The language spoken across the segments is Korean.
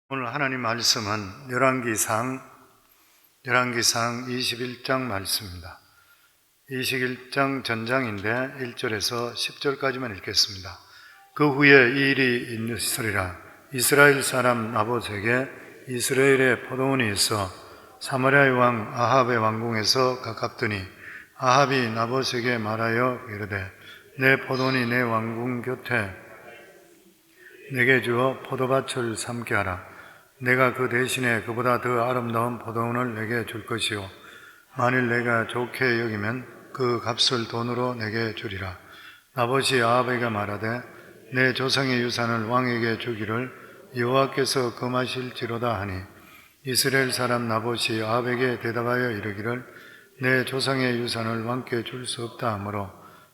오늘 하나님 말씀은 열왕기상 21장 말씀입니다. 21장 전장인데 1절에서 10절까지만 읽겠습니다. 그 후에 이 일이 있으리라. 이스라엘 사람 나봇에게 이스라엘의 포도원이 있어 사마리아의 왕 아합의 왕궁에서 가깝더니 아합이 나봇에게 말하여 이르되 내 포도원이 내 왕궁 곁에 내게 주어 포도밭을 삼게 하라. 내가 그 대신에 그보다 더 아름다운 포도원을 내게 줄 것이요 만일 내가 좋게 여기면 그 값을 돈으로 내게 주리라. 나봇이 아합에게 말하되 내 조상의 유산을 왕에게 주기를 여호와께서 금하실지로다 하니 이스라엘 사람 나봇이 아합에게 대답하여 이르기를 내 조상의 유산을 왕께 줄 수 없다 하므로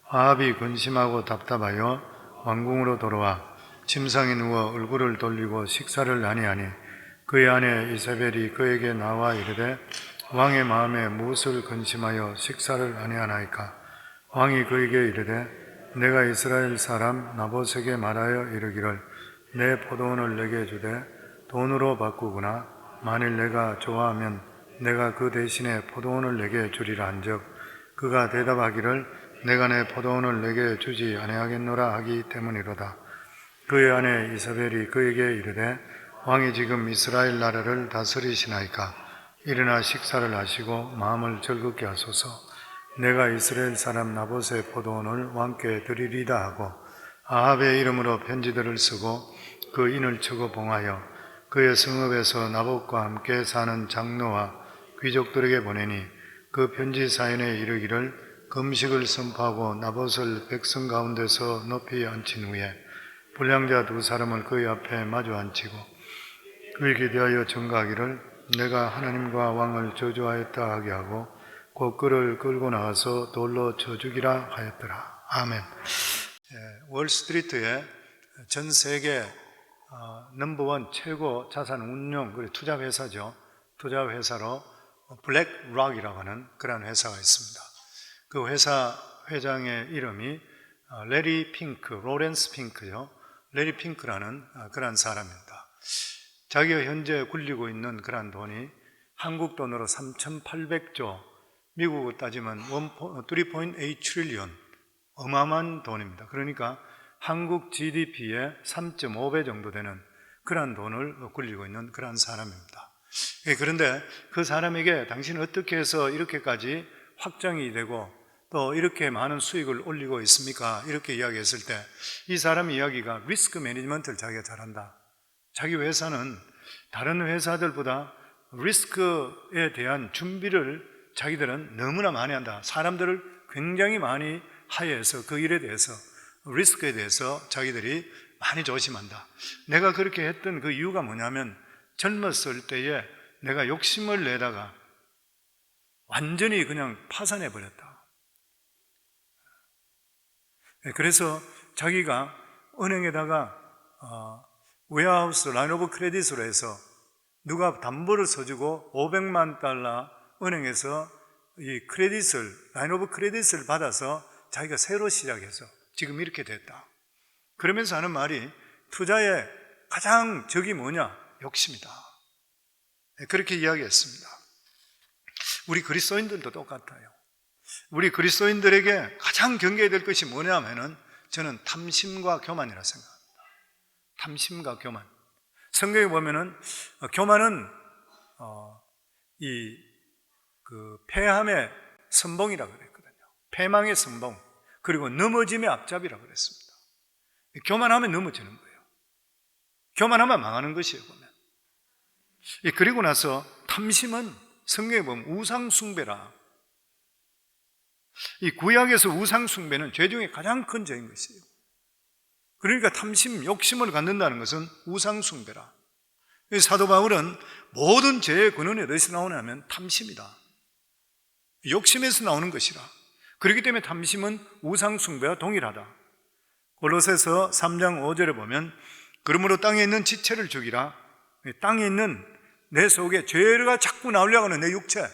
아합이 근심하고 답답하여 왕궁으로 돌아와 침상에 누워 얼굴을 돌리고 식사를 아니하니 그의 아내 이세벨이 그에게 나와 이르되 왕의 마음에 무엇을 근심하여 식사를 아니하나이까? 왕이 그에게 이르되 내가 이스라엘 사람 나봇에게 말하여 이르기를 내 포도원을 내게 주되 돈으로 바꾸거나 만일 내가 좋아하면 내가 그 대신에 포도원을 내게 주리라 한즉 그가 대답하기를 내가 내 포도원을 내게 주지 아니하겠노라 하기 때문이로다. 그의 아내 이세벨이 그에게 이르되 왕이 지금 이스라엘 나라를 다스리시나이까? 일어나 식사를 하시고 마음을 즐겁게 하소서. 내가 이스라엘 사람 나봇의 포도원을 왕께 드리리다 하고 아합의 이름으로 편지들을 쓰고 그 인을 치고 봉하여 그의 성읍에서 나봇과 함께 사는 장로와 귀족들에게 보내니 그 편지 사연에 이르기를 금식을 선포하고 나봇을 백성 가운데서 높이 앉힌 후에 불량자 두 사람을 그의 앞에 마주 앉히고 그에게 대하여 증거하기를 내가 하나님과 왕을 저주하였다 하게 하고 곧 그를 끌고 나가서 돌로 쳐 죽이라 하였더라. 아멘. 월스트리트의 전 세계 넘버원 최고 자산 운용 그리고 투자 회사죠. 투자 회사로 블랙락이라고 하는 그런 회사가 있습니다. 그 회사 회장의 이름이 레리 핑크, 로렌스 핑크죠. 레리 핑크라는 그런 사람입니다. 자기가 현재 굴리고 있는 그런 돈이 한국 돈으로 3,800조, 미국으로 따지면 3.8 트릴리언, 어마어마한 돈입니다. 그러니까 한국 GDP의 3.5배 정도 되는 그런 돈을 굴리고 있는 그런 사람입니다. 그런데 그 사람에게 당신은 어떻게 해서 이렇게까지 확장이 되고 또 이렇게 많은 수익을 올리고 있습니까? 이렇게 이야기했을 때 이 사람 이야기가 리스크 매니지먼트를 자기가 잘한다. 자기 회사는 다른 회사들보다 리스크에 대한 준비를 자기들은 너무나 많이 한다. 사람들을 굉장히 많이 하여해서 그 일에 대해서 리스크에 대해서 자기들이 많이 조심한다. 내가 그렇게 했던 그 이유가 뭐냐면 젊었을 때에 내가 욕심을 내다가 완전히 그냥 파산해버렸다. 그래서 자기가 은행에다가 웨어하우스 라인 오브 크레딧으로 해서 누가 담보를 써주고 $500만 은행에서 이 크레딧을 라인 오브 크레딧을 받아서 자기가 새로 시작해서 지금 이렇게 됐다. 그러면서 하는 말이 투자의 가장 적이 뭐냐? 욕심이다. 그렇게 이야기했습니다. 우리 그리스도인들도 똑같아요. 우리 그리스도인들에게 가장 경계해야 될 것이 뭐냐면은 저는 탐심과 교만이라 생각합니다. 탐심과 교만. 성경에 보면은 교만은 패함의 선봉이라고 그랬거든요. 패망의 선봉. 그리고 넘어짐의 앞잡이라고 그랬습니다. 교만하면 넘어지는 거예요. 교만하면 망하는 것이에요, 보면. 그리고 나서 탐심은 성경에 보면 우상숭배라. 이 구약에서 우상숭배는 죄 중에 가장 큰 죄인 것이에요. 그러니까 탐심, 욕심을 갖는다는 것은 우상숭배라. 사도 바울은 모든 죄의 근원이 어디서 나오냐면 탐심이다. 욕심에서 나오는 것이라. 그렇기 때문에 탐심은 우상숭배와 동일하다. 골로새서 3장 5절에 보면 그러므로 땅에 있는 지체를 죽이라. 땅에 있는 내 속에 죄가 자꾸 나오려고 하는 내 육체,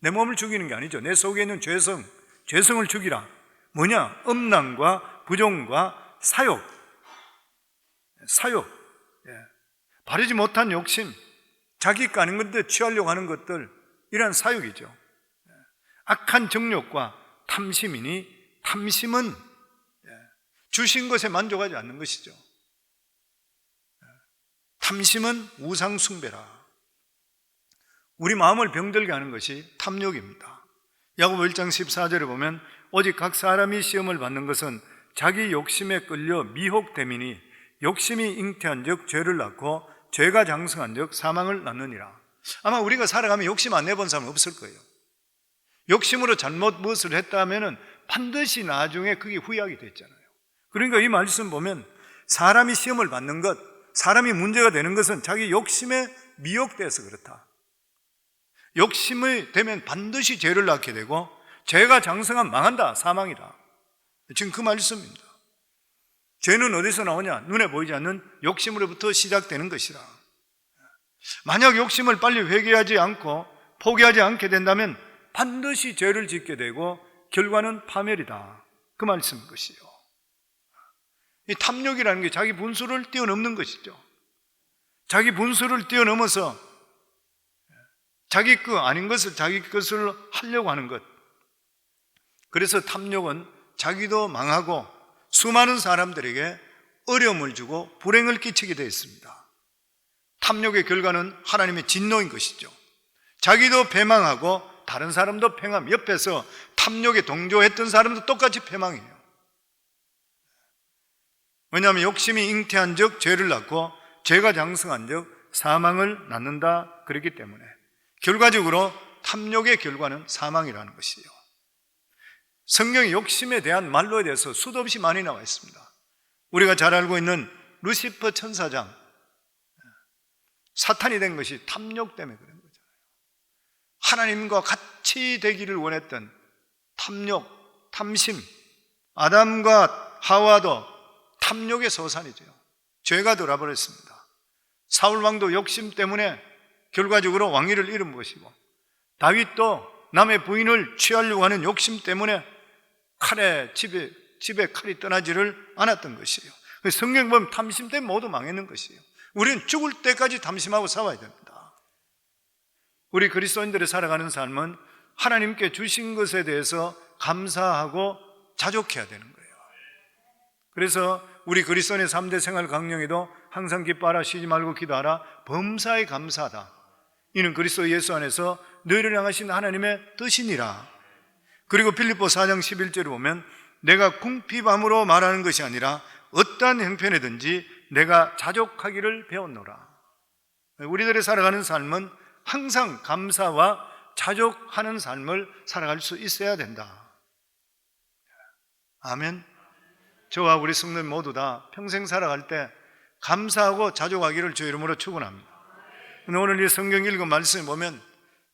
내 몸을 죽이는 게 아니죠. 내 속에 있는 죄성을 죽이라. 뭐냐? 음란과 부정과 사욕. 바르지 못한 욕심, 자기 까는 건데 취하려고 하는 것들, 이러한 사욕이죠. 악한 정욕과 탐심이니 탐심은 주신 것에 만족하지 않는 것이죠. 탐심은 우상 숭배라. 우리 마음을 병들게 하는 것이 탐욕입니다. 야고보 1장 14절에 보면 오직 각 사람이 시험을 받는 것은 자기 욕심에 끌려 미혹됨이니 욕심이 잉태한 즉 죄를 낳고 죄가 장성한 즉 사망을 낳느니라. 아마 우리가 살아가면 욕심 안 내본 사람은 없을 거예요. 욕심으로 잘못 무엇을 했다 하면은 반드시 나중에 그게 후회하게 됐잖아요. 그러니까 이 말씀 보면 사람이 시험을 받는 것, 사람이 문제가 되는 것은 자기 욕심에 미혹돼서 그렇다. 욕심이 되면 반드시 죄를 낳게 되고 죄가 장성하면 망한다, 사망이다. 지금 그 말씀입니다. 죄는 어디서 나오냐? 눈에 보이지 않는 욕심으로부터 시작되는 것이라. 만약 욕심을 빨리 회개하지 않고 포기하지 않게 된다면 반드시 죄를 짓게 되고 결과는 파멸이다. 그 말씀인 것이요. 이 탐욕이라는 게 자기 분수를 뛰어넘는 것이죠. 자기 분수를 뛰어넘어서 자기 거 아닌 것을 자기 것을 하려고 하는 것. 그래서 탐욕은 자기도 망하고 수많은 사람들에게 어려움을 주고 불행을 끼치게 되어 있습니다. 탐욕의 결과는 하나님의 진노인 것이죠. 자기도 패망하고 다른 사람도 패망, 옆에서 탐욕에 동조했던 사람도 똑같이 패망해요. 왜냐하면 욕심이 잉태한 즉 죄를 낳고 죄가 장성한 즉 사망을 낳는다 그렇기 때문에 결과적으로 탐욕의 결과는 사망이라는 것이에요. 성경이 욕심에 대한 말로에 대해서 수도 없이 많이 나와 있습니다. 우리가 잘 알고 있는 루시퍼 천사장, 사탄이 된 것이 탐욕 때문에 그런 거잖아요. 하나님과 같이 되기를 원했던 탐욕, 탐심, 아담과 하와도 탐욕의 소산이죠. 죄가 돌아버렸습니다. 사울 왕도 욕심 때문에 결과적으로 왕위를 잃은 것이고, 다윗도 남의 부인을 취하려고 하는 욕심 때문에 집에 칼이 떠나지를 않았던 것이에요. 성경 보면 탐심 때문에 모두 망했는 것이에요. 우리는 죽을 때까지 탐심하고 싸워야 됩니다. 우리 그리스도인들이 살아가는 삶은 하나님께 주신 것에 대해서 감사하고 자족해야 되는 거예요. 그래서 우리 그리스도인의 3대 생활 강령에도 항상 기뻐하라, 쉬지 말고 기도하라, 범사에 감사하다. 이는 그리스도 예수 안에서 너희를 향하신 하나님의 뜻이니라. 그리고 필립보 4장 11절에 보면 내가 궁핍함으로 말하는 것이 아니라 어떠한 형편이든지 내가 자족하기를 배웠노라. 우리들이 살아가는 삶은 항상 감사와 자족하는 삶을 살아갈 수 있어야 된다. 아멘. 저와 우리 성도님 모두 다 평생 살아갈 때 감사하고 자족하기를 주의 이름으로 축원합니다. 오늘 이 성경 읽은 말씀을 보면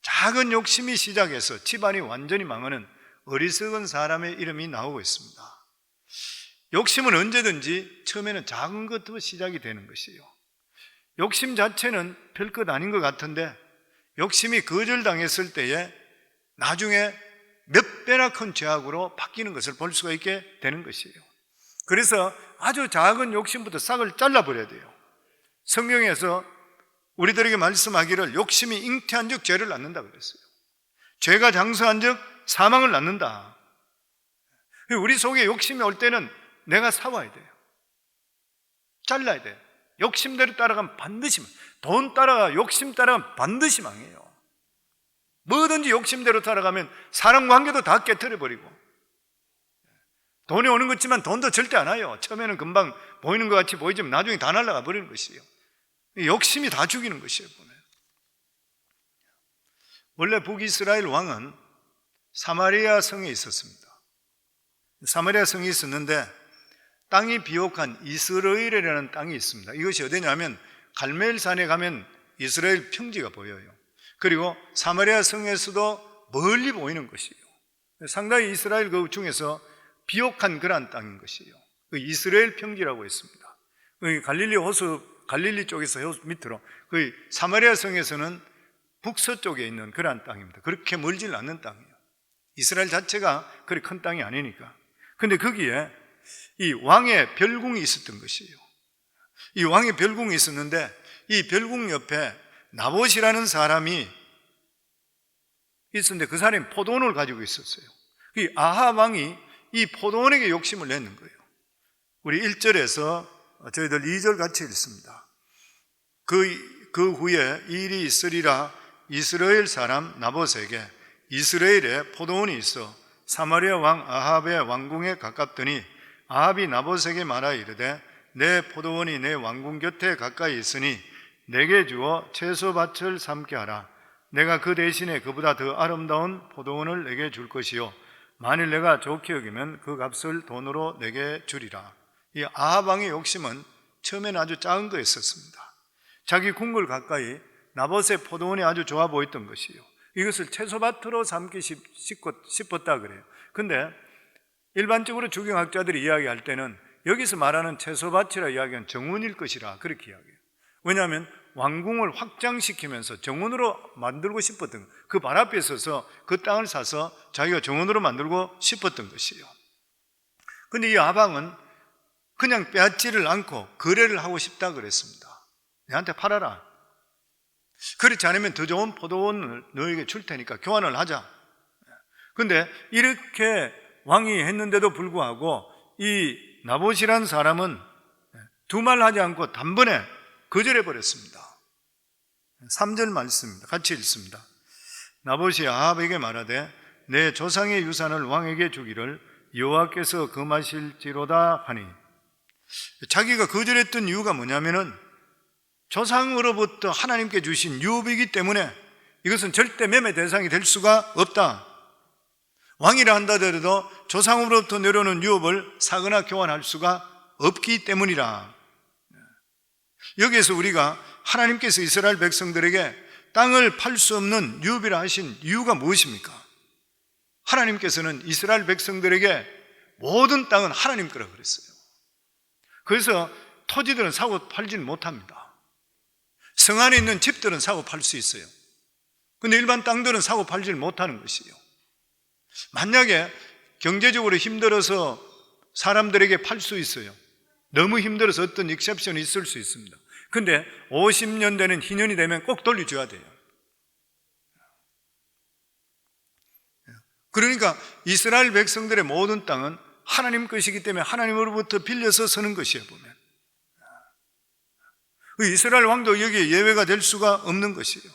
작은 욕심이 시작해서 집안이 완전히 망하는 어리석은 사람의 이름이 나오고 있습니다. 욕심은 언제든지 처음에는 작은 것부터 시작이 되는 것이에요. 욕심 자체는 별것 아닌 것 같은데 욕심이 거절당했을 때에 나중에 몇 배나 큰 죄악으로 바뀌는 것을 볼 수가 있게 되는 것이에요. 그래서 아주 작은 욕심부터 싹을 잘라버려야 돼요. 성경에서 우리들에게 말씀하기를 욕심이 잉태한 즉 죄를 낳는다 그랬어요. 죄가 장성한 즉 사망을 낳는다. 우리 속에 욕심이 올 때는 내가 사와야 돼요. 잘라야 돼요. 욕심대로 따라가면 반드시, 돈 따라가 욕심 따라가면 반드시 망해요. 뭐든지 욕심대로 따라가면 사람 관계도 다 깨트려버리고, 돈이 오는 것 같지만 돈도 절대 안 와요. 처음에는 금방 보이는 것 같이 보이지만 나중에 다 날아가 버리는 것이에요. 욕심이 다 죽이는 것이에요. 보면. 원래 북이스라엘 왕은 사마리아 성에 있었습니다. 사마리아 성이 있었는데 땅이 비옥한 이스라엘이라는 땅이 있습니다. 이것이 어디냐면 갈멜산에 가면 이스라엘 평지가 보여요. 그리고 사마리아 성에서도 멀리 보이는 것이에요. 상당히 이스라엘 그 중에서 비옥한 그러한 땅인 것이에요. 그 이스라엘 평지라고 했습니다. 갈릴리 쪽에서 호수 밑으로 그 사마리아 성에서는 북서쪽에 있는 그러한 땅입니다. 그렇게 멀질 않는 땅이에요. 이스라엘 자체가 그렇게 큰 땅이 아니니까. 근데 거기에 이 왕의 별궁이 있었던 것이에요. 이 왕의 별궁이 있었는데 이 별궁 옆에 나봇이라는 사람이 있었는데 그 사람이 포도원을 가지고 있었어요. 이 아합 왕이 이 포도원에게 욕심을 냈는 거예요. 우리 1절에서 저희들 2절 같이 읽습니다. 그 후에 이 일이 있으리라. 이스라엘 사람 나봇에게 이스라엘에 포도원이 있어 사마리아 왕 아합의 왕궁에 가깝더니 아합이 나봇에게 말하여 이르되 내 포도원이 내 왕궁 곁에 가까이 있으니 내게 주어 채소밭을 삼게 하라. 내가 그 대신에 그보다 더 아름다운 포도원을 내게 줄 것이요 만일 내가 좋게 여기면 그 값을 돈으로 내게 주리라. 이 아합 왕의 욕심은 처음에는 아주 작은 거였었습니다. 자기 궁궐 가까이 나봇의 포도원이 아주 좋아 보였던 것이요, 이것을 채소밭으로 삼기 싶었다 그래요. 근데 일반적으로 주경학자들이 이야기할 때는 여기서 말하는 채소밭이라 이야기한 정원일 것이라 그렇게 이야기해요. 왜냐하면 왕궁을 확장시키면서 정원으로 만들고 싶었던, 그 발 앞에 서서 그 땅을 사서 자기가 정원으로 만들고 싶었던 것이에요. 근데 이 아방은 그냥 빼앗지를 않고 거래를 하고 싶다 그랬습니다. 내한테 팔아라. 그렇지 않으면 더 좋은 포도원을 너에게 줄 테니까 교환을 하자. 근데 이렇게 왕이 했는데도 불구하고 이 나봇이라는 사람은 두말 하지 않고 단번에 거절해 버렸습니다. 3절 말씀입니다. 같이 읽습니다. 나봇이 아합에게 말하되 내 조상의 유산을 왕에게 주기를 여호와께서 금하실지로다 하니, 자기가 거절했던 이유가 뭐냐면은 조상으로부터 하나님께 주신 유업이기 때문에 이것은 절대 매매 대상이 될 수가 없다. 왕이라 한다 하더라도 조상으로부터 내려오는 유업을 사거나 교환할 수가 없기 때문이라. 여기에서 우리가 하나님께서 이스라엘 백성들에게 땅을 팔 수 없는 유업이라 하신 이유가 무엇입니까? 하나님께서는 이스라엘 백성들에게 모든 땅은 하나님 거라 그랬어요. 그래서 토지들은 사고 팔지는 못합니다. 성 안에 있는 집들은 사고 팔 수 있어요. 근데 일반 땅들은 사고 팔지를 못하는 것이에요. 만약에 경제적으로 힘들어서 사람들에게 팔 수 있어요. 너무 힘들어서 어떤 익셉션이 있을 수 있습니다. 근데 50년 되는 희년이 되면 꼭 돌려줘야 돼요. 그러니까 이스라엘 백성들의 모든 땅은 하나님 것이기 때문에 하나님으로부터 빌려서 서는 것이에요, 보면. 이스라엘 왕도 여기에 예외가 될 수가 없는 것이에요.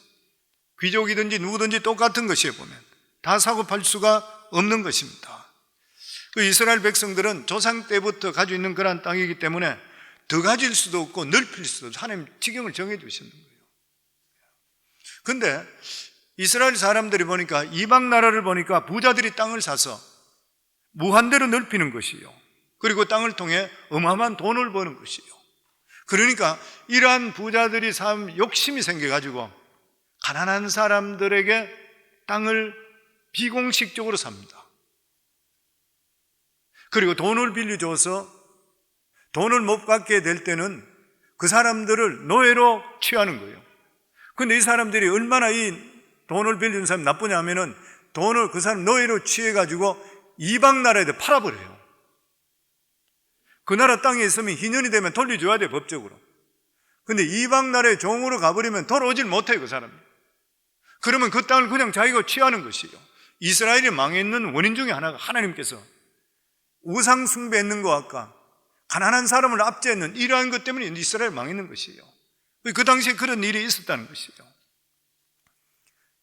귀족이든지 누구든지 똑같은 것이에요, 보면. 다 사고 팔 수가 없는 것입니다. 이스라엘 백성들은 조상 때부터 가지고 있는 그런 땅이기 때문에 더 가질 수도 없고 넓힐 수도 없고 하나님 지경을 정해 주시는 거예요. 그런데 이스라엘 사람들이 보니까, 이방 나라를 보니까 부자들이 땅을 사서 무한대로 넓히는 것이요, 그리고 땅을 통해 어마어마한 돈을 버는 것이요. 그러니까 이러한 부자들이 욕심이 생겨가지고 가난한 사람들에게 땅을 비공식적으로 삽니다. 그리고 돈을 빌려줘서 돈을 못 받게 될 때는 그 사람들을 노예로 취하는 거예요. 근데 이 사람들이 얼마나 이 돈을 빌리는 사람이 나쁘냐 하면은 돈을 그 사람 노예로 취해가지고 이방 나라에 팔아버려요. 그 나라 땅에 있으면 희년이 되면 돌려줘야 돼, 법적으로. 근데 이방 나라에 종으로 가버리면 돌아오질 못해요, 그 사람이. 그러면 그 땅을 그냥 자기가 취하는 것이에요. 이스라엘이 망했는 원인 중에 하나가 하나님께서 우상 숭배했는 것과 가난한 사람을 압제했는 이러한 것 때문에 이스라엘이 망했는 것이에요. 그 당시에 그런 일이 있었다는 것이죠.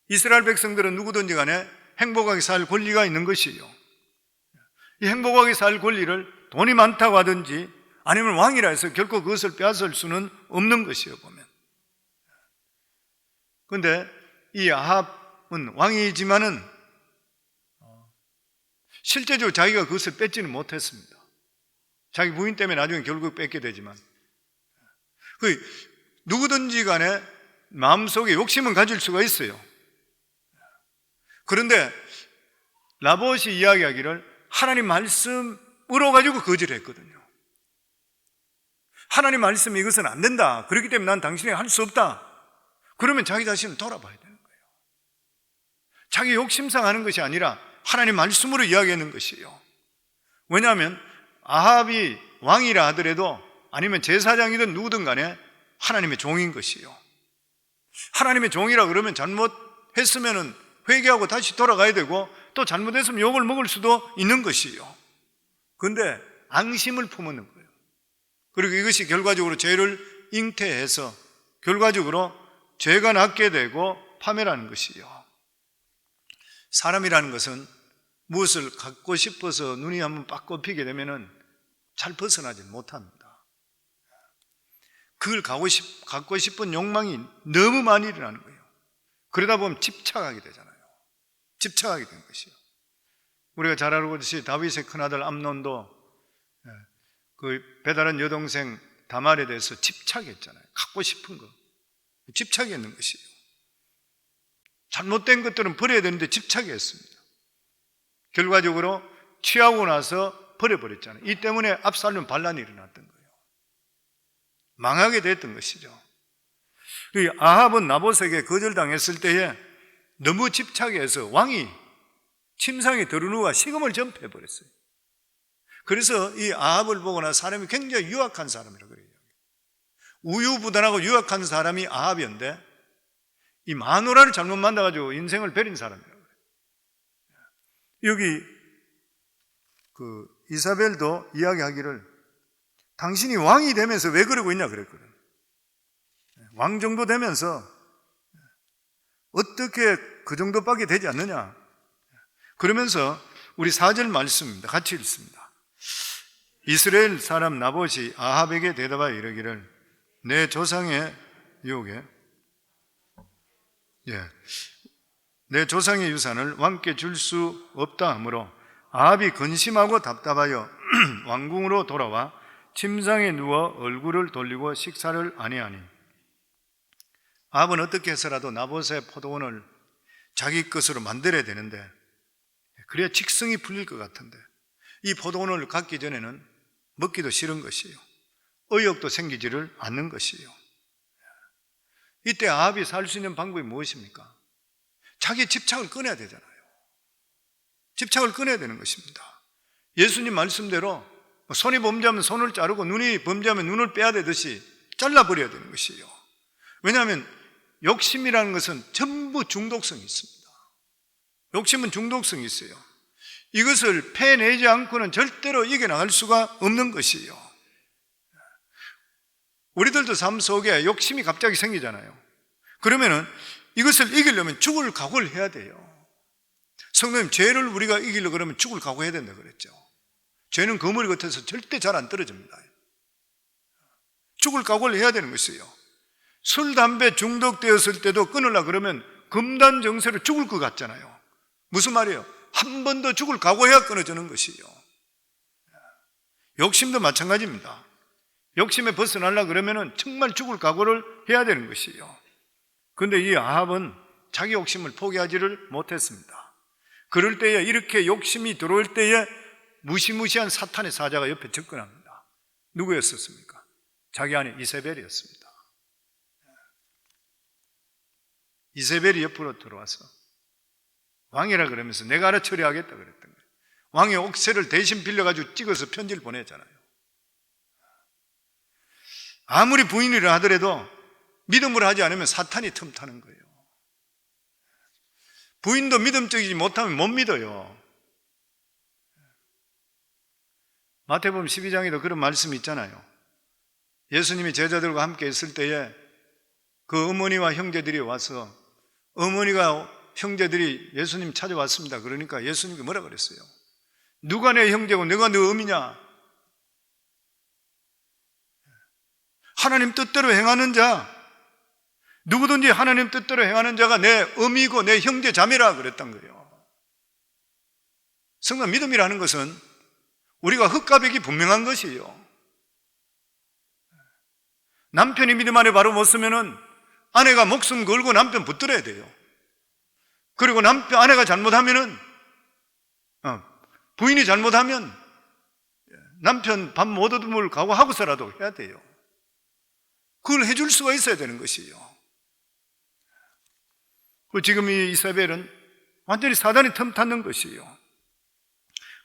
이스라엘 백성들은 누구든지 간에 행복하게 살 권리가 있는 것이에요. 이 행복하게 살 권리를 돈이 많다고 하든지 아니면 왕이라 해서 결코 그것을 빼앗을 수는 없는 것이에요, 보면. 그런데 이 아합은 왕이지만은 실제적으로 자기가 그것을 뺏지는 못했습니다. 자기 부인 때문에 나중에 결국 뺏게 되지만, 누구든지 간에 마음속에 욕심은 가질 수가 있어요. 그런데 나봇이 이야기하기를 하나님 말씀으로 가지고 거절했거든요. 하나님 말씀이 이것은 안 된다, 그렇기 때문에 난 당신에게 할 수 없다. 그러면 자기 자신을 돌아봐야 되는 거예요. 자기 욕심상 하는 것이 아니라 하나님 말씀으로 이야기하는 것이에요. 왜냐하면 아합이 왕이라 하더라도 아니면 제사장이든 누구든 간에 하나님의 종인 것이요. 하나님의 종이라 그러면 잘못했으면 회개하고 다시 돌아가야 되고, 또 잘못했으면 욕을 먹을 수도 있는 것이요. 그런데 앙심을 품는 거예요. 그리고 이것이 결과적으로 죄를 잉태해서 결과적으로 죄가 낳게 되고 파멸하는 것이요. 사람이라는 것은 무엇을 갖고 싶어서 눈이 한번 빡 꼽히게 되면은 잘 벗어나지 못합니다. 그걸 갖고 싶은 욕망이 너무 많이 일어나는 거예요. 그러다 보면 집착하게 되잖아요. 집착하게 된 것이요. 우리가 잘 알고 있듯이 다윗의 큰아들 암논도 그 배다른 여동생 다말에 대해서 집착했잖아요. 갖고 싶은 거. 집착했는 것이에요. 잘못된 것들은 버려야 되는데 집착했습니다. 결과적으로 취하고 나서 버려버렸잖아요. 이 때문에 압살롬 반란이 일어났던 거예요. 망하게 됐던 것이죠. 아합은 나봇에게 거절당했을 때에 너무 집착해서 왕이 침상에 들어누워 식음을 전폐해버렸어요. 그래서 이 아합을 보고 나서 사람이 굉장히 유약한 사람이라고 그래요. 우유부단하고 유약한 사람이 아합이었는데, 이 마누라를 잘못 만나가지고 인생을 버린 사람이라고 그래요. 여기 이사벨도 이야기하기를 당신이 왕이 되면서 왜 그러고 있냐 그랬거든. 왕 정도 되면서 어떻게 그 정도밖에 되지 않느냐. 그러면서 우리 4절 말씀입니다. 같이 읽습니다. 이스라엘 사람 나봇이 아합에게 대답하여 이르기를 내 조상의 유혹에 내 조상의 유산을 왕께 줄 수 없다 하므로 아합이 근심하고 답답하여 왕궁으로 돌아와 침상에 누워 얼굴을 돌리고 식사를 아니하니, 아합은 어떻게 해서라도 나봇의 포도원을 자기 것으로 만들어야 되는데, 그래야 직성이 풀릴 것 같은데, 이 포도원을 갖기 전에는 먹기도 싫은 것이에요. 의욕도 생기지를 않는 것이에요. 이때 아합이 살 수 있는 방법이 무엇입니까? 자기의 집착을 끊어야 되잖아요. 집착을 끊어야 되는 것입니다. 예수님 말씀대로 손이 범죄하면 손을 자르고 눈이 범죄하면 눈을 빼야 되듯이 잘라버려야 되는 것이에요. 왜냐하면 욕심이라는 것은 전부 중독성이 있습니다. 욕심은 중독성이 있어요. 이것을 패내지 않고는 절대로 이겨나갈 수가 없는 것이에요. 우리들도 삶 속에 욕심이 갑자기 생기잖아요. 그러면은 이것을 이기려면 죽을 각오를 해야 돼요. 성도님, 죄를 우리가 이기려고 그러면 죽을 각오해야 된다 그랬죠. 죄는 거머리 같아서 절대 잘 안 떨어집니다. 죽을 각오를 해야 되는 것이에요. 술, 담배 중독되었을 때도 끊으려고 그러면 금단정세로 죽을 것 같잖아요. 무슨 말이에요? 한 번 더 죽을 각오해야 끊어지는 것이에요. 욕심도 마찬가지입니다. 욕심에 벗어나려고 그러면 정말 죽을 각오를 해야 되는 것이에요. 그런데 이 아합은 자기 욕심을 포기하지를 못했습니다. 그럴 때에, 이렇게 욕심이 들어올 때에 무시무시한 사탄의 사자가 옆에 접근합니다. 누구였었습니까? 자기 아내 이세벨이었습니다. 이세벨이 옆으로 들어와서 왕이라 그러면서 내가 알아 처리하겠다 그랬던 거예요. 왕의 옥새를 대신 빌려가지고 찍어서 편지를 보냈잖아요. 아무리 부인이라 하더라도 믿음으로 하지 않으면 사탄이 틈타는 거예요. 부인도 믿음적이지 못하면 못 믿어요. 마태복음 12장에도 그런 말씀이 있잖아요. 예수님이 제자들과 함께 있을 때에 그 어머니와 형제들이 와서, 형제들이 예수님 찾아왔습니다. 그러니까 예수님께 뭐라 그랬어요? 누가 내 형제고 내가 네 어미냐? 하나님 뜻대로 행하는 자, 누구든지 하나님 뜻대로 행하는 자가 내 어미고 내 형제 자매라 그랬던 거예요. 성도, 믿음이라는 것은 우리가 흑과백이 분명한 것이에요. 남편이 믿음 안에 바로 못 서면은 아내가 목숨 걸고 남편 붙들어야 돼요. 그리고 아내가 잘못하면은, 부인이 잘못하면 남편 밥 못 얻음을 각오하고서라도 해야 돼요. 그걸 해줄 수가 있어야 되는 것이에요. 지금 이 이세벨은 완전히 사단이 틈탔는 것이에요.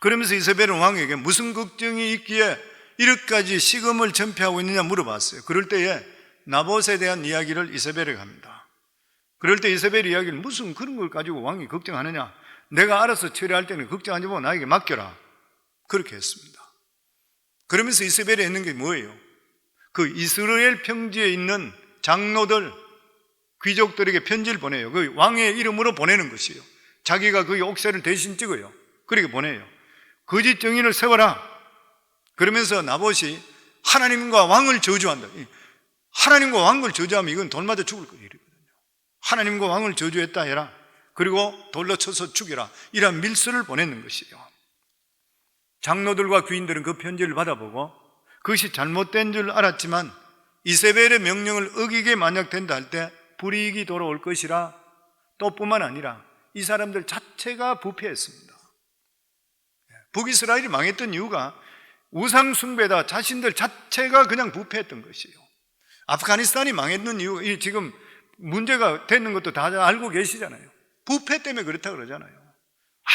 그러면서 이세벨은 왕에게 무슨 걱정이 있기에 이렇게까지 식음을 전폐하고 있느냐 물어봤어요. 그럴 때에 나봇에 대한 이야기를 이세벨에게 합니다. 그럴 때 이세벨의 이야기를 무슨 그런 걸 가지고 왕이 걱정하느냐, 내가 알아서 처리할 때는 걱정하지 말고 나에게 맡겨라, 그렇게 했습니다. 그러면서 이세벨이 했는 게 뭐예요? 그 이스라엘 평지에 있는 장로들, 귀족들에게 편지를 보내요. 그 왕의 이름으로 보내는 것이에요. 자기가 그 옥새를 대신 찍어요. 그렇게 보내요. 거짓 증인을 세워라. 그러면서 나봇이 하나님과 왕을 저주한다. 하나님과 왕을 저주하면 이건 돌 맞아 죽을 일이거든요. 하나님과 왕을 저주했다 해라. 그리고 돌로 쳐서 죽여라. 이런 밀서를 보내는 것이에요. 장로들과 귀인들은 그 편지를 받아보고 그것이 잘못된 줄 알았지만 이세벨의 명령을 어기게 만약 된다 할 때 불이익이 돌아올 것이라, 또 뿐만 아니라 이 사람들 자체가 부패했습니다. 북이스라엘이 망했던 이유가 우상 숭배다, 자신들 자체가 그냥 부패했던 것이에요. 아프가니스탄이 망했던 이유가 지금 문제가 되는 것도 다 알고 계시잖아요. 부패 때문에 그렇다 그러잖아요.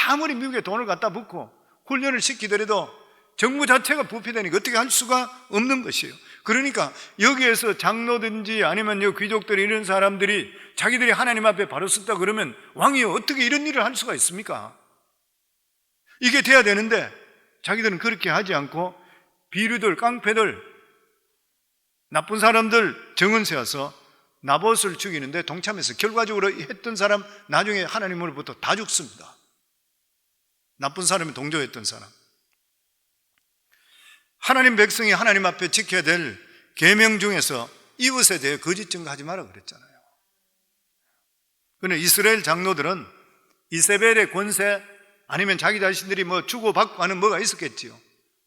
아무리 미국에 돈을 갖다 붓고 훈련을 시키더라도 정부 자체가 부패되니까 어떻게 할 수가 없는 것이에요. 그러니까 여기에서 장로든지 아니면 귀족들이 이런 사람들이 자기들이 하나님 앞에 바로 섰다 그러면 왕이 어떻게 이런 일을 할 수가 있습니까? 이게 돼야 되는데 자기들은 그렇게 하지 않고 비류들, 깡패들, 나쁜 사람들 정은 세워서 나봇을 죽이는데 동참해서 결과적으로 했던 사람 나중에 하나님으로부터 다 죽습니다. 나쁜 사람이 동조했던 사람. 하나님 백성이 하나님 앞에 지켜야 될 계명 중에서 이웃에 대해 거짓 증거하지 마라 그랬잖아요. 그런데 이스라엘 장로들은 이세벨의 권세 아니면 자기 자신들이 뭐 주고받고 하는 뭐가 있었겠지요.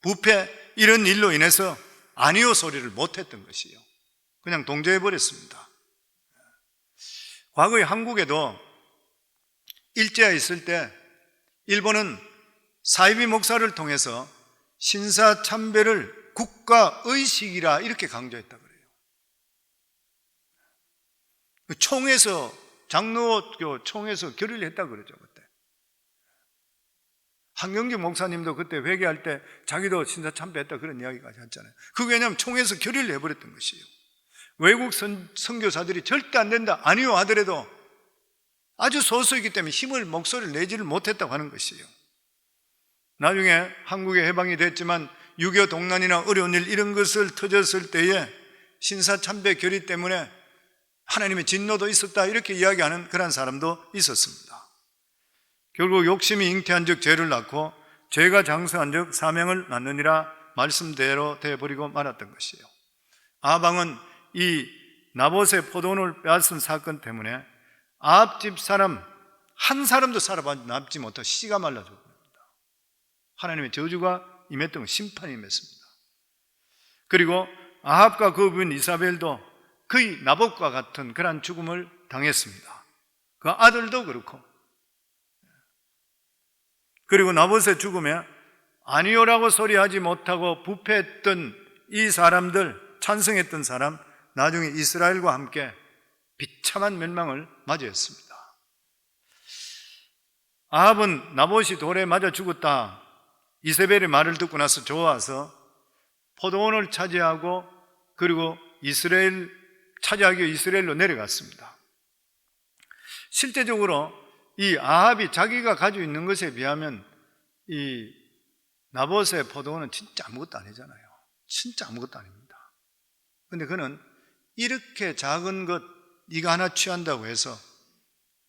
부패 이런 일로 인해서 아니요 소리를 못했던 것이요. 그냥 동조해버렸습니다. 과거에 한국에도 일제에 있을 때 일본은 사이비 목사를 통해서 신사참배를 국가의식이라 이렇게 강조했다 그래요. 총에서 장로교 총에서 결의를 했다 그러죠 그때. 한경규 목사님도 그때 회개할 때 자기도 신사참배했다 그런 이야기까지 했잖아요. 그 왜냐하면 총에서 결의를 해버렸던 것이에요. 외국 선교사들이 절대 안 된다 아니요 하더라도 아주 소수이기 때문에 힘을 목소리를 내지를 못했다고 하는 것이에요. 나중에 한국에 해방이 됐지만 6.25 동란이나 어려운 일 이런 것을 터졌을 때에 신사참배 결의 때문에 하나님의 진노도 있었다 이렇게 이야기하는 그런 사람도 있었습니다. 결국 욕심이 잉태한 즉 죄를 낳고 죄가 장성한 즉 사명을 낳느니라 말씀대로 되어버리고 말았던 것이에요. 아방은 이 나봇의 포도원을 빼앗은 사건 때문에 아합집 사람 한 사람도 살아남지 못하고 씨가 말라졌습니다. 하나님의 저주가 임했던 것, 심판이 임했습니다. 그리고 아합과 그 부인 이사벨도 거의 나봇과 같은 그러한 죽음을 당했습니다. 그 아들도 그렇고. 그리고 나봇의 죽음에 아니오라고 소리하지 못하고 부패했던 이 사람들, 찬성했던 사람, 나중에 이스라엘과 함께 비참한 멸망을 맞이했습니다. 아합은 나봇이 돌에 맞아 죽었다 이세벨의 말을 듣고 나서 좋아서 포도원을 차지하고 그리고 차지하기 위해 이스라엘로 내려갔습니다. 실제적으로 이 아합이 자기가 가지고 있는 것에 비하면 이 나봇의 포도원은 진짜 아무것도 아니잖아요. 진짜 아무것도 아닙니다. 그런데 그는 이렇게 작은 것 이거 하나 취한다고 해서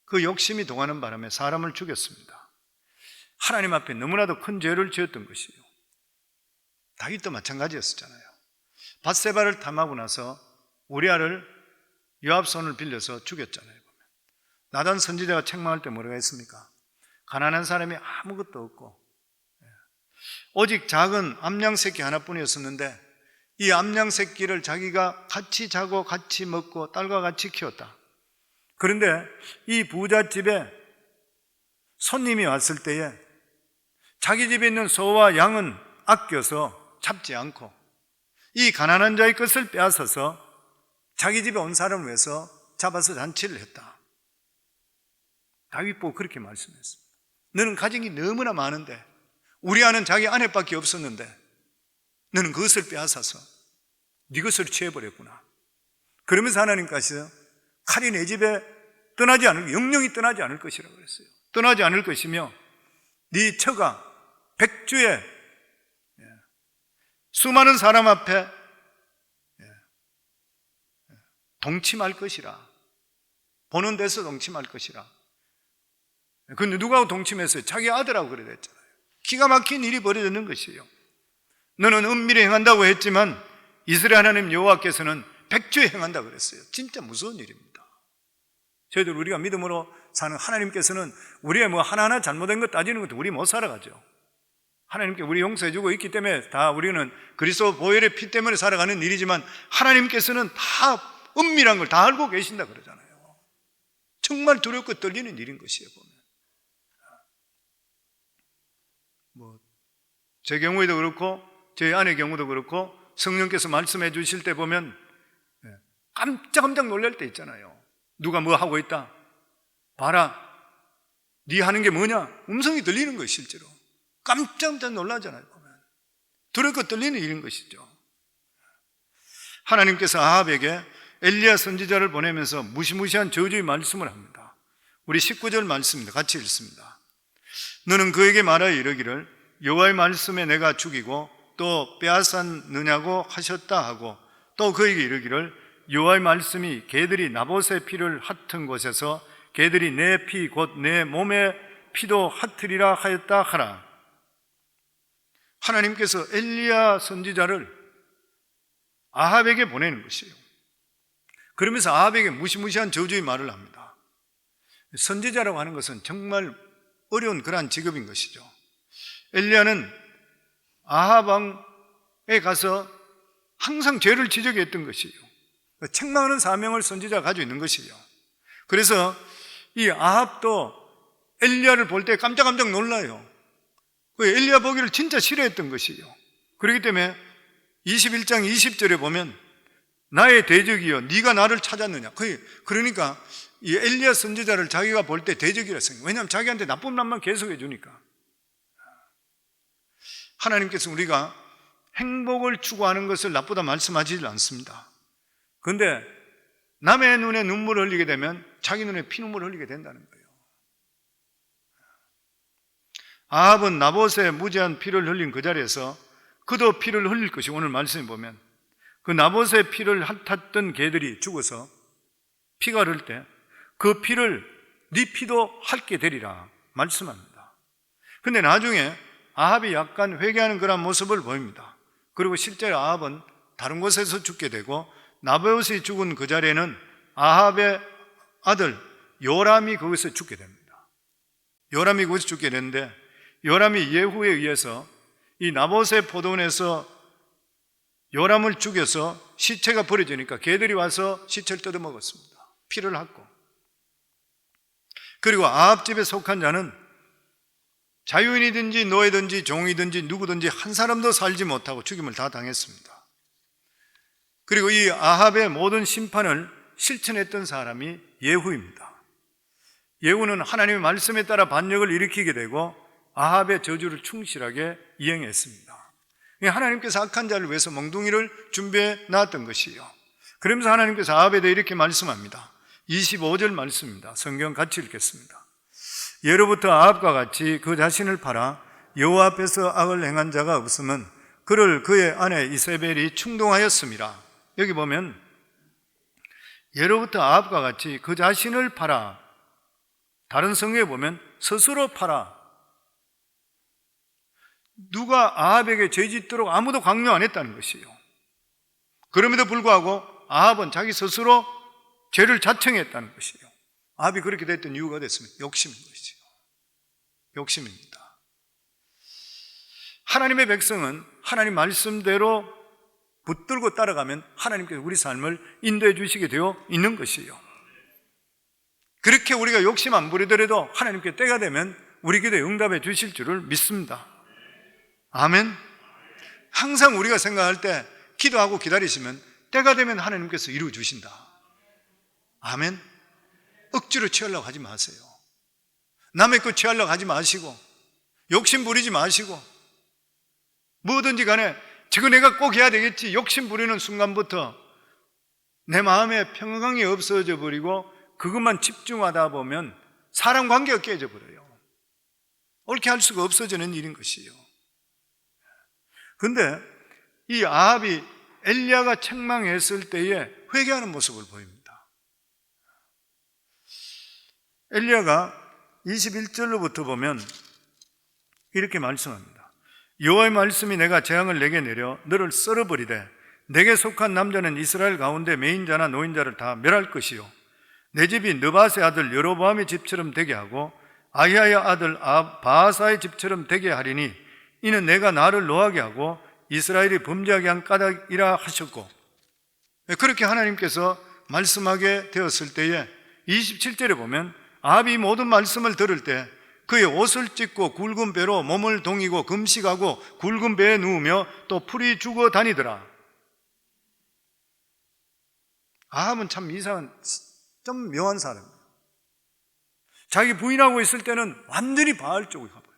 그 욕심이 동하는 바람에 사람을 죽였습니다. 하나님 앞에 너무나도 큰 죄를 지었던 것이에요. 다윗도 마찬가지였었잖아요. 밧세바를 탐하고 나서 우리아를 요압 손을 빌려서 죽였잖아요. 나단 선지자가 책망할 때 뭐라고 했습니까? 가난한 사람이 아무것도 없고 오직 작은 암양 새끼 하나뿐이었었는데 이 암양 새끼를 자기가 같이 자고 같이 먹고 딸과 같이 키웠다. 그런데 이 부잣집에 손님이 왔을 때에 자기 집에 있는 소와 양은 아껴서 잡지 않고 이 가난한 자의 것을 빼앗아서 자기 집에 온 사람을 위해서 잡아서 잔치를 했다. 다윗 보고 그렇게 말씀했습니다. 너는 가진 게 너무나 많은데 우리 아는 자기 아내밖에 없었는데 너는 그것을 빼앗아서 네 것을 취해버렸구나. 그러면서 하나님께서 칼이 내 집에 떠나지 않을, 영영이 떠나지 않을 것이라고 그랬어요. 떠나지 않을 것이며 네 처가 백주에 수많은 사람 앞에 동침할 것이라. 보는 데서 동침할 것이라. 근데 누가 동침했어요? 자기 아들하고 그래 됐잖아요. 기가 막힌 일이 벌어지는 것이에요. 너는 은밀히 행한다고 했지만 이스라엘 하나님 여호와께서는 백주에 행한다고 그랬어요. 진짜 무서운 일입니다. 저희들 우리가 믿음으로 사는 하나님께서는 우리의 뭐 하나하나 잘못된 것 따지는 것도 우리 못 살아가죠. 하나님께 우리 용서해주고 있기 때문에 다 우리는 그리스도 보혈의 피 때문에 살아가는 일이지만 하나님께서는 다 은밀한 걸 다 알고 계신다 그러잖아요. 정말 두렵고 떨리는 일인 것이에요. 보면 뭐 제 경우에도 그렇고 저희 아내 경우도 그렇고 성령께서 말씀해 주실 때 보면 깜짝 놀랄 때 있잖아요. 누가 뭐 하고 있다, 봐라, 네 하는 게 뭐냐, 음성이 들리는 거예요. 실제로 깜짝 놀라잖아요. 보면 두렵고 떨리는 일인 것이죠. 하나님께서 아합에게 엘리야 선지자를 보내면서 무시무시한 저주의 말씀을 합니다. 우리 19절 말씀입니다. 같이 읽습니다. 너는 그에게 말하여 이르기를 여호와의 말씀에 내가 죽이고 또 빼앗았느냐고 하셨다 하고, 또 그에게 이르기를 여호와의 말씀이 개들이 나봇의 피를 핥은 곳에서 개들이 내 피 곧 내 몸의 피도 핥으리라 하였다 하라. 하나님께서 엘리야 선지자를 아합에게 보내는 것이에요. 그러면서 아합에게 무시무시한 저주의 말을 합니다. 선지자라고 하는 것은 정말 어려운 그러한 직업인 것이죠. 엘리야는 아합 왕에 가서 항상 죄를 지적했던 것이에요. 책망하는 사명을 선지자가 가지고 있는 것이에요. 그래서 이 아합도 엘리야를 볼 때 깜짝 놀라요. 엘리야 보기를 진짜 싫어했던 것이에요. 그렇기 때문에 21장 20절에 보면 나의 대적이여 네가 나를 찾았느냐. 그러니까 이 엘리야 선지자를 자기가 볼 때 대적이라 생각해요. 왜냐하면 자기한테 나쁜 말만 계속해 주니까. 하나님께서 우리가 행복을 추구하는 것을 나쁘다 말씀하지 않습니다. 그런데 남의 눈에 눈물을 흘리게 되면 자기 눈에 피눈물을 흘리게 된다는 거예요. 아합은 나봇의 무죄한 피를 흘린 그 자리에서 그도 피를 흘릴 것이, 오늘 말씀에 보면 그 나봇의 피를 핥았던 개들이 죽어서 피가 흐를 때 그 피를 네 피도 핥게 되리라 말씀합니다. 근데 나중에 아합이 약간 회개하는 그런 모습을 보입니다. 그리고 실제로 아합은 다른 곳에서 죽게 되고 나봇이 죽은 그 자리에는 아합의 아들 요람이 거기서 죽게 됩니다. 요람이 거기서 죽게 되는데 요람이 예후에 의해서 이 나봇의 포도원에서 요람을 죽여서 시체가 버려지니까 개들이 와서 시체를 뜯어먹었습니다. 피를 핥고. 그리고 아합 집에 속한 자는 자유인이든지 노예든지 종이든지 누구든지 한 사람도 살지 못하고 죽임을 다 당했습니다. 그리고 이 아합의 모든 심판을 실천했던 사람이 예후입니다. 예후는 하나님의 말씀에 따라 반역을 일으키게 되고 아합의 저주를 충실하게 이행했습니다. 하나님께서 악한 자를 위해서 멍둥이를 준비해 놨던 것이에요. 그러면서 하나님께서 아합에 대해 이렇게 말씀합니다. 25절 말씀입니다. 성경 같이 읽겠습니다. 예로부터 아합과 같이 그 자신을 팔아 여호와 앞에서 악을 행한 자가 없으면 그를 그의 아내 이세벨이 충동하였음이라. 여기 보면 예로부터 아합과 같이 그 자신을 팔아, 다른 성경에 보면 스스로 팔아. 누가 아합에게 죄 짓도록 아무도 강요 안 했다는 것이에요. 그럼에도 불구하고 아합은 자기 스스로 죄를 자청했다는 것이에요. 아합이 그렇게 됐던 이유가 됐으면 욕심인 것이죠. 욕심입니다. 하나님의 백성은 하나님 말씀대로 붙들고 따라가면 하나님께서 우리 삶을 인도해 주시게 되어 있는 것이에요. 그렇게 우리가 욕심 안 부리더라도 하나님께 때가 되면 우리 기도에 응답해 주실 줄을 믿습니다. 아멘. 항상 우리가 생각할 때 기도하고 기다리시면 때가 되면 하나님께서 이루어 주신다. 아멘. 억지로 취하려고 하지 마세요. 남의 것 취하려고 하지 마시고 욕심 부리지 마시고 뭐든지 간에 저거 내가 꼭 해야 되겠지 욕심 부리는 순간부터 내 마음에 평강이 없어져 버리고 그것만 집중하다 보면 사람 관계가 깨져 버려요. 옳게 할 수가 없어지는 일인 것이요. 근데 이 아합이 엘리야가 책망했을 때에 회개하는 모습을 보입니다. 엘리야가 21절로부터 보면 이렇게 말씀합니다. 여호와의 말씀이 내가 재앙을 내게 내려 너를 썰어버리되 내게 속한 남자는 이스라엘 가운데 매인자나 노인자를 다 멸할 것이요 내 집이 느밧의 아들 여로보암의 집처럼 되게 하고 아히야의 아들 바하사의 집처럼 되게 하리니 이는 내가 나를 노하게 하고 이스라엘이 범죄하게 한 까닭이라 하셨고, 그렇게 하나님께서 말씀하게 되었을 때에 27절에 보면 아합이 모든 말씀을 들을 때 그의 옷을 찢고 굵은 배로 몸을 동이고 금식하고 굵은 배에 누우며 또 풀이 죽어 다니더라. 아합은 참 이상한, 좀 묘한 사람이에요. 자기 부인하고 있을 때는 완전히 바알 쪽으로 가버려요.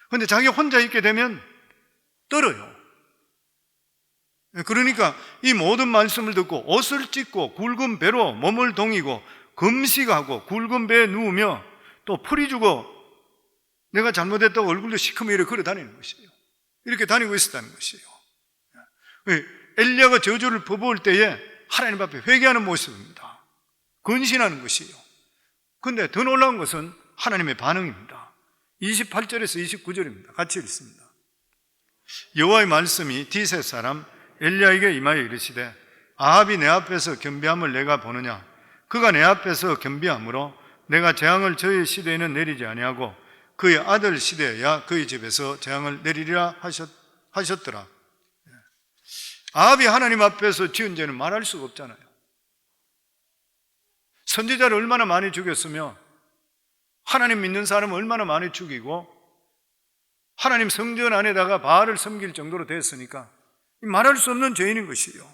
그런데 자기 혼자 있게 되면 떨어요. 그러니까 이 모든 말씀을 듣고 옷을 찢고 굵은 배로 몸을 동이고 금식하고 굵은 배에 누우며 또 풀이 죽어 내가 잘못했다고 얼굴도 시커멓게 걸어 다니는 것이에요. 이렇게 다니고 있었다는 것이에요. 엘리야가 저주를 퍼부을 때에 하나님 앞에 회개하는 모습입니다. 근신하는 것이에요. 그런데 더 놀라운 것은 하나님의 반응입니다. 28절에서 29절입니다. 같이 읽습니다. 여호와의 말씀이 디셋 사람 엘리야에게 임하여 이르시되 아합이 내 앞에서 겸비함을 내가 보느냐. 그가 내 앞에서 겸비함으로 내가 재앙을 저의 시대에는 내리지 아니하고 그의 아들 시대에야 그의 집에서 재앙을 내리리라 하셨더라. 아합이 하나님 앞에서 지은 죄는 말할 수가 없잖아요. 선지자를 얼마나 많이 죽였으며 하나님 믿는 사람을 얼마나 많이 죽이고 하나님 성전 안에다가 바알을 섬길 정도로 됐으니까 말할 수 없는 죄인인 것이에요.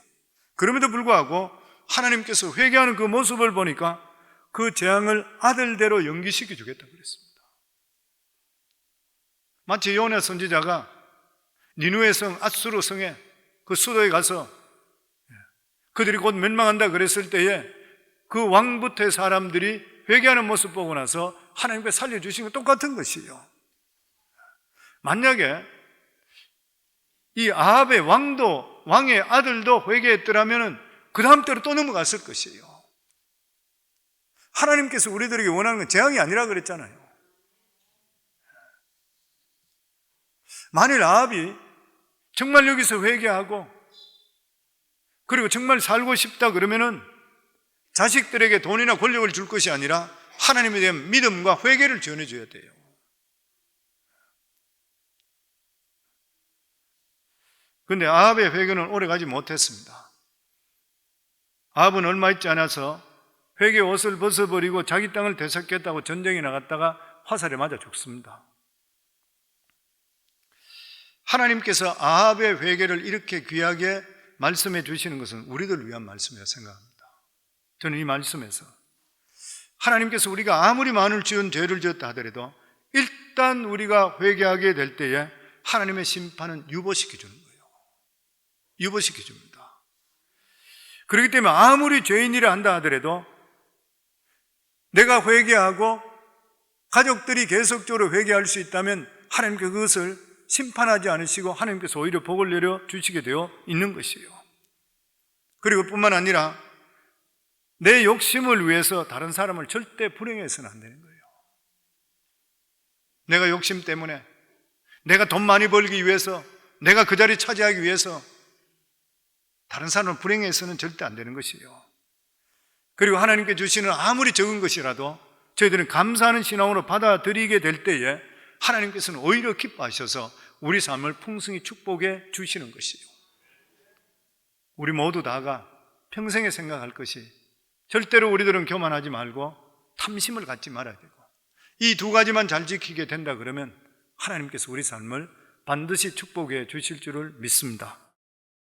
그럼에도 불구하고 하나님께서 회개하는 그 모습을 보니까 그 재앙을 아들대로 연기시켜 주겠다고 그랬습니다. 마치 요나 선지자가 니누의 성 아수르 성에 그 수도에 가서 그들이 곧 멸망한다 그랬을 때에 그 왕부터의 사람들이 회개하는 모습 보고 나서 하나님께 살려주신 것 똑같은 것이에요. 만약에 이 아합의 왕의 아들도 회개했더라면 그 다음 때로 또 넘어갔을 것이에요. 하나님께서 우리들에게 원하는 건 재앙이 아니라 그랬잖아요. 만일 아합이 정말 여기서 회개하고 그리고 정말 살고 싶다 그러면은 자식들에게 돈이나 권력을 줄 것이 아니라 하나님에 대한 믿음과 회개를 전해줘야 돼요. 그런데 아합의 회개는 오래가지 못했습니다. 아합은 얼마 있지 않아서 회개 옷을 벗어버리고 자기 땅을 되찾겠다고 전쟁에 나갔다가 화살에 맞아 죽습니다. 하나님께서 아합의 회개를 이렇게 귀하게 말씀해 주시는 것은 우리들을 위한 말씀이라고 생각합니다. 저는 이 말씀에서 하나님께서 우리가 아무리 많은 죄를 지었다 하더라도 일단 우리가 회개하게 될 때에 하나님의 심판은 유보시켜 주는 거예요. 유보시켜 줍니다. 그렇기 때문에 아무리 죄인이라 한다 하더라도 내가 회개하고 가족들이 계속적으로 회개할 수 있다면 하나님께서 그것을 심판하지 않으시고 하나님께서 오히려 복을 내려 주시게 되어 있는 것이에요. 그리고 뿐만 아니라 내 욕심을 위해서 다른 사람을 절대 불행해서는 안 되는 거예요. 내가 욕심 때문에 내가 돈 많이 벌기 위해서 내가 그 자리 차지하기 위해서 다른 사람을 불행해서는 절대 안 되는 것이에요. 그리고 하나님께 주시는 아무리 적은 것이라도 저희들은 감사하는 신앙으로 받아들이게 될 때에 하나님께서는 오히려 기뻐하셔서 우리 삶을 풍성히 축복해 주시는 것이에요. 우리 모두 다가 평생에 생각할 것이 절대로 우리들은 교만하지 말고 탐심을 갖지 말아야 되고 이 두 가지만 잘 지키게 된다 그러면 하나님께서 우리 삶을 반드시 축복해 주실 줄을 믿습니다.